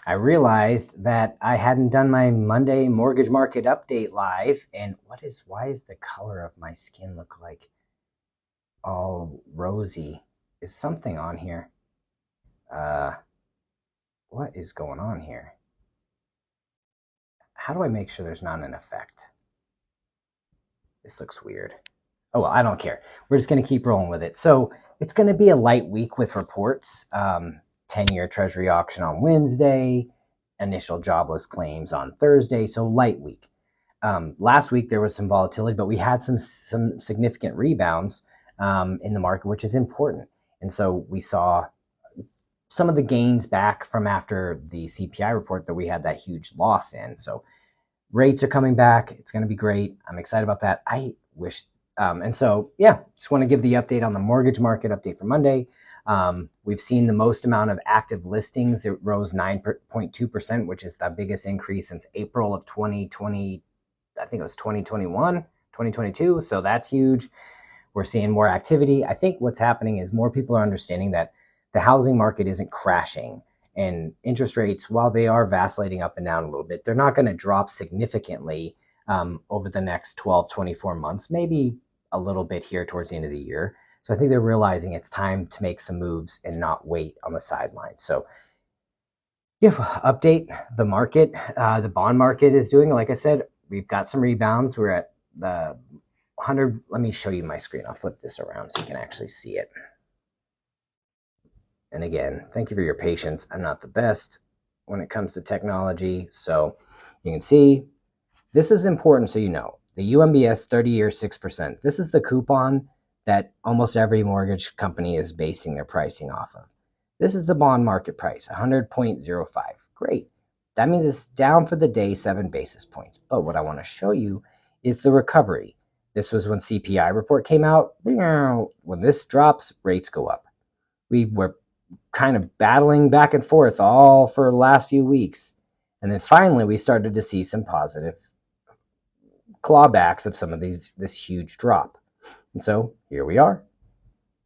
I realized that I hadn't done my Monday mortgage market update live. And why is the color of my skin look like all rosy? Is something on here? Uh, what is going on here? How do I make sure there's not an effect? This looks weird. Oh, well, I don't care. We're just going to keep rolling with it. So it's going to be a light week with reports. 10-year Treasury auction on Wednesday, initial jobless claims on Thursday. So light week. Last week there was some volatility, but we had some significant rebounds in the market, which is important. And so we saw some of the gains back from after the CPI report that we had that huge loss in. So rates are coming back. It's going to be great. I'm excited about that. I wish. And so, yeah, just want to give the update on the mortgage market update for Monday. We've seen the most amount of active listings. It rose 9.2%, which is the biggest increase since April of 2020. I think it was 2021, 2022. So that's huge. We're seeing more activity. I think what's happening is more people are understanding that the housing market isn't crashing. And interest rates, while they are vacillating up and down a little bit, they're not going to drop significantly over the next 12, 24 months, maybe a little bit here towards the end of the year. So I think they're realizing it's time to make some moves and not wait on the sidelines. So yeah, update the market. The bond market is doing, like I said, we've got some rebounds. We're at the 100. Let me show you my screen. I'll flip this around so you can actually see it. And again, thank you for your patience. I'm not the best when it comes to technology. So you can see this is important so you know. The UMBS 30-year 6%. This is the coupon that almost every mortgage company is basing their pricing off of. This is the bond market price, 100.05. Great. That means it's down for the day 7 basis points. But what I want to show you is the recovery. This was when CPI report came out. When this drops, rates go up. We were kind of battling back and forth all for the last few weeks. And then finally, we started to see some positive clawbacks of some of this huge drop. And so here we are.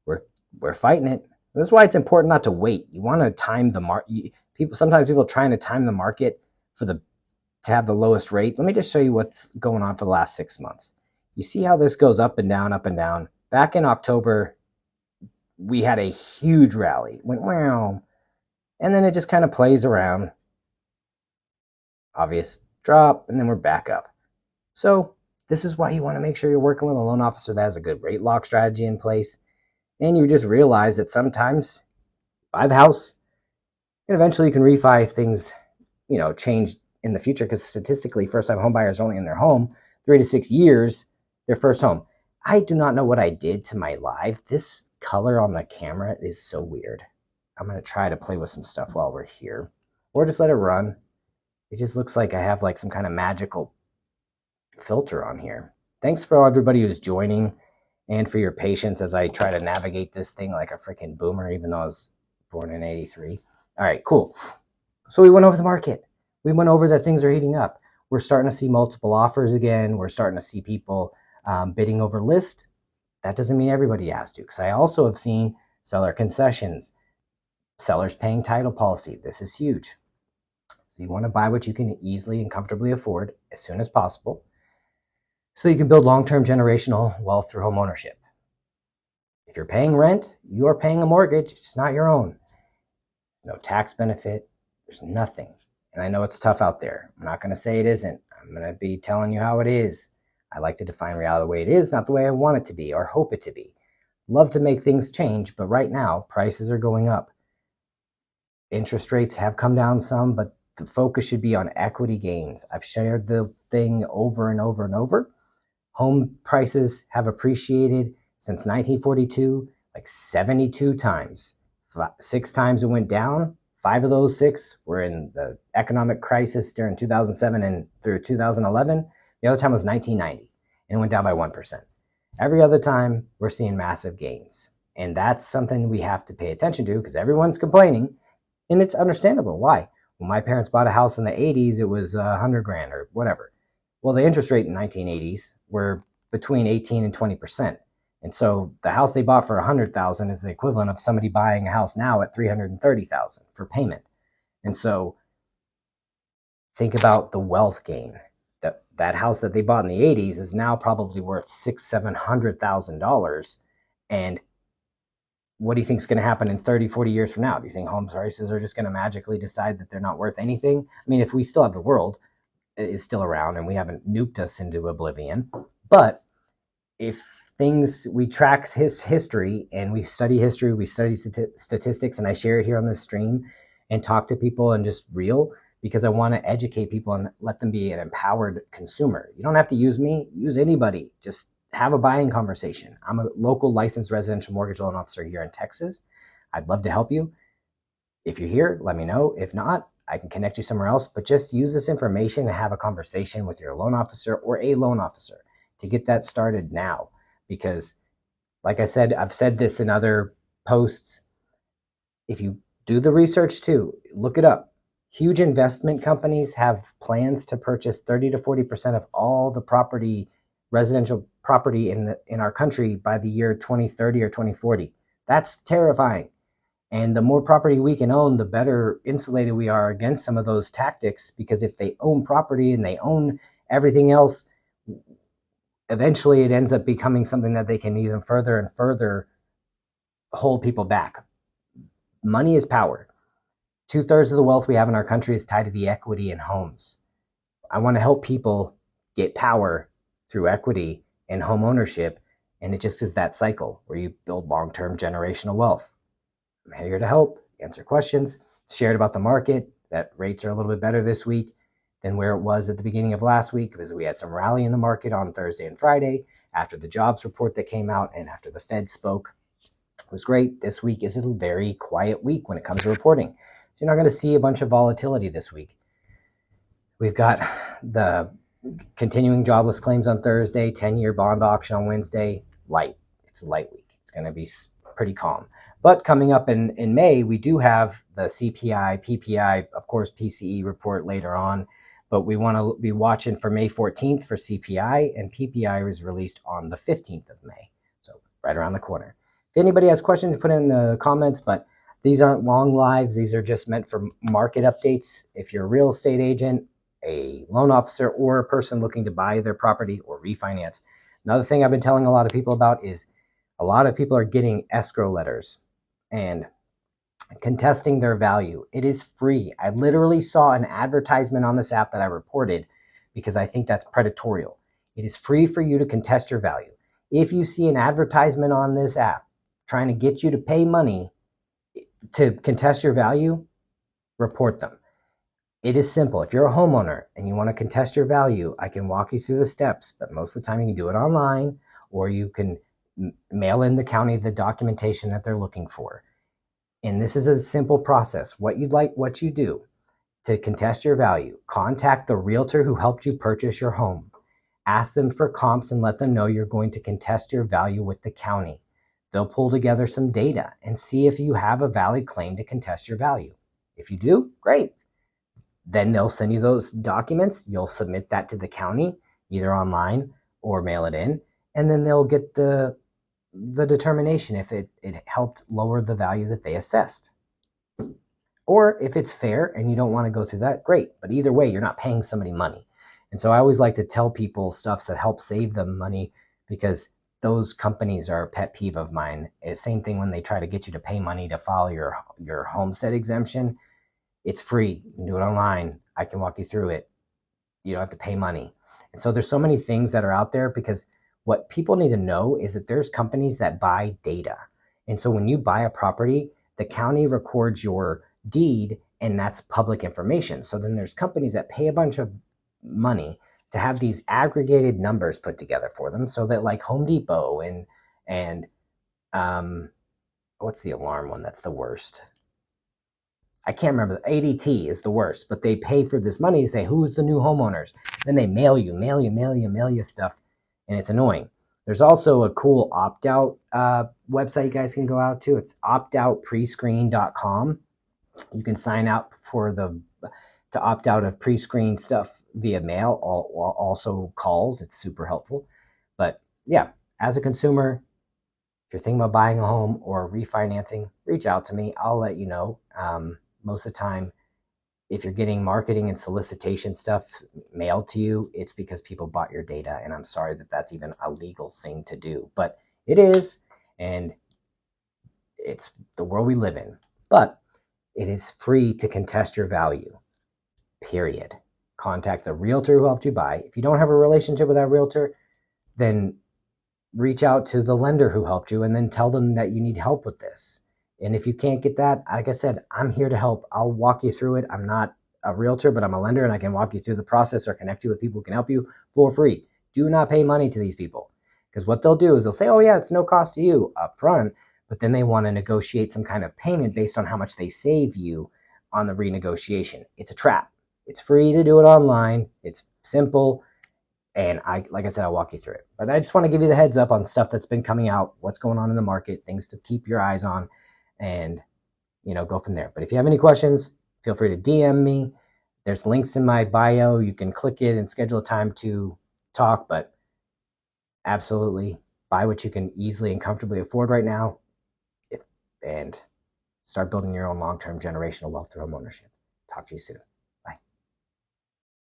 We're fighting it. That's why it's important not to wait. You want to time the market. Sometimes people are trying to time the market to have the lowest rate. Let me just show you what's going on for the last 6 months. You see how this goes up and down, up and down. Back in October, we had a huge rally. Went wow. And then it just kind of plays around. Obvious drop, and then we're back up. So this is why you want to make sure you're working with a loan officer that has a good rate lock strategy in place. And you just realize that sometimes buy the house, and eventually you can refi if things, change in the future, because statistically, first-time home buyers only in their home 3 to 6 years, their first home. I do not know what I did to my live. This color on the camera is so weird. I'm going to try to play with some stuff while we're here, or just let it run. It just looks like I have like some kind of magical filter on here. Thanks for everybody who's joining and for your patience as I try to navigate this thing like a freaking boomer, even though I was born in 83. All right, cool. So we went over the market. We went over that things are heating up. We're starting to see multiple offers again. We're starting to see people bidding over list. That doesn't mean everybody has to, because I also have seen seller concessions, sellers paying title policy. This is huge. So you want to buy what you can easily and comfortably afford as soon as possible, so you can build long-term generational wealth through home ownership. If you're paying rent, you are paying a mortgage. It's not your own. No tax benefit. There's nothing. And I know it's tough out there. I'm not going to say it isn't. I'm going to be telling you how it is. I like to define reality the way it is, not the way I want it to be or hope it to be. Love to make things change, but right now, prices are going up. Interest rates have come down some, but the focus should be on equity gains. I've shared the thing over and over and over. Home prices have appreciated since 1942, like 72 times. 6 times it went down. 5 of those 6 were in the economic crisis during 2007 and through 2011. The other time was 1990, and it went down by 1%. Every other time, we're seeing massive gains. And that's something we have to pay attention to, because everyone's complaining, and it's understandable. Why? When my parents bought a house in the 80s, it was $100,000 or whatever. Well, the interest rate in 1980s were between 18 and 20%. And so the house they bought for 100,000 is the equivalent of somebody buying a house now at 330,000 for payment. And so think about the wealth gain. That house that they bought in the 80s is now probably worth $600,000-$700,000. And what do you think is going to happen in 30, 40 years from now? Do you think home prices are just going to magically decide that they're not worth anything? I mean, if we still have the world is still around and we haven't nuked us into oblivion, but if we track history and we study history, we study statistics, and I share it here on this stream and talk to people and just real, because I want to educate people and let them be an empowered consumer. You don't have to use me, use anybody. Just have a buying conversation. I'm a local licensed residential mortgage loan officer here in Texas. I'd love to help you. If you're here, let me know. If not, I can connect you somewhere else, but just use this information to have a conversation with your loan officer or a loan officer to get that started now. Because like I said, I've said this in other posts, if you do the research too, look it up. Huge investment companies have plans to purchase 30 to 40% of all the property, residential property in our country by the year 2030 or 2040. That's terrifying. And the more property we can own, the better insulated we are against some of those tactics, because if they own property and they own everything else, eventually it ends up becoming something that they can even further and further hold people back. Money is power. 2/3 of the wealth we have in our country is tied to the equity in homes. I want to help people get power through equity and home ownership. And it just is that cycle where you build long-term generational wealth. I'm here to help, answer questions, shared about the market, that rates are a little bit better this week than where it was at the beginning of last week, because we had some rally in the market on Thursday and Friday after the jobs report that came out and after the Fed spoke. It was great. This week is a very quiet week when it comes to reporting. So you're not going to see a bunch of volatility this week. We've got the continuing jobless claims on Thursday, 10-year bond auction on Wednesday. Light. It's a light week. It's going to be pretty calm. But coming up in May, we do have the CPI, PPI, of course, PCE report later on. But we want to be watching for May 14th for CPI, and PPI was released on the 15th of May. So right around the corner. If anybody has questions, put in the comments, but these aren't long lives. These are just meant for market updates. If you're a real estate agent, a loan officer, or a person looking to buy their property or refinance. Another thing I've been telling a lot of people about is a lot of people are getting escrow letters and contesting their value. It is free. I literally saw an advertisement on this app that I reported because I think that's predatory. It is free for you to contest your value. If you see an advertisement on this app trying to get you to pay money to contest your value, report them. It is simple. If you're a homeowner and you want to contest your value, I can walk you through the steps, but most of the time you can do it online, or you can mail in the county the documentation that they're looking for. And this is a simple process. What you do to contest your value: contact the realtor who helped you purchase your home. Ask them for comps and let them know you're going to contest your value with the county. They'll pull together some data and see if you have a valid claim to contest your value. If you do, great. Then they'll send you those documents. You'll submit that to the county, either online or mail it in, and then they'll get the determination if it helped lower the value that they assessed. Or if it's fair and you don't want to go through that, great. But either way, you're not paying somebody money. And so I always like to tell people stuff that help save them money, because those companies are a pet peeve of mine. It's the same thing when they try to get you to pay money to file your homestead exemption. It's free. You can do it online. I can walk you through it. You don't have to pay money. And so there's so many things that are out there, because what people need to know is that there's companies that buy data. And so when you buy a property, the county records your deed, and that's public information. So then there's companies that pay a bunch of money to have these aggregated numbers put together for them, so that like Home Depot and what's the alarm one that's the worst? I can't remember. ADT is the worst, but they pay for this money to say who's the new homeowners. Then they mail you stuff, and it's annoying. There's also a cool opt-out website you guys can go out to. It's optoutprescreen.com. You can sign up to opt out of pre-screen stuff via mail, or also calls. It's super helpful. But yeah, as a consumer, If you're thinking about buying a home or refinancing, reach out to me. I'll let you know. Most of the time, if you're getting marketing and solicitation stuff mailed to you, it's because people bought your data. And I'm sorry that that's even a legal thing to do, but it is. And it's the world we live in. But it is free to contest your value, period. Contact the realtor who helped you buy. If you don't have a relationship with that realtor, then reach out to the lender who helped you and then tell them that you need help with this. And if you can't get that, like I said, I'm here to help. I'll walk you through it. I'm not a realtor, but I'm a lender and I can walk you through the process or connect you with people who can help you for free. Do not pay money to these people, because what they'll do is they'll say, oh yeah, it's no cost to you up front, but then they want to negotiate some kind of payment based on how much they save you on the renegotiation. It's a trap. It's free to do it online. It's simple. And like I said, I'll walk you through it. But I just want to give you the heads up on stuff that's been coming out, what's going on in the market, things to keep your eyes on, and go from there. But if you have any questions, feel free to DM me. There's links in my bio. You can click it and schedule a time to talk. But absolutely, buy what you can easily and comfortably afford right now, and start building your own long-term generational wealth through homeownership. Talk to you soon.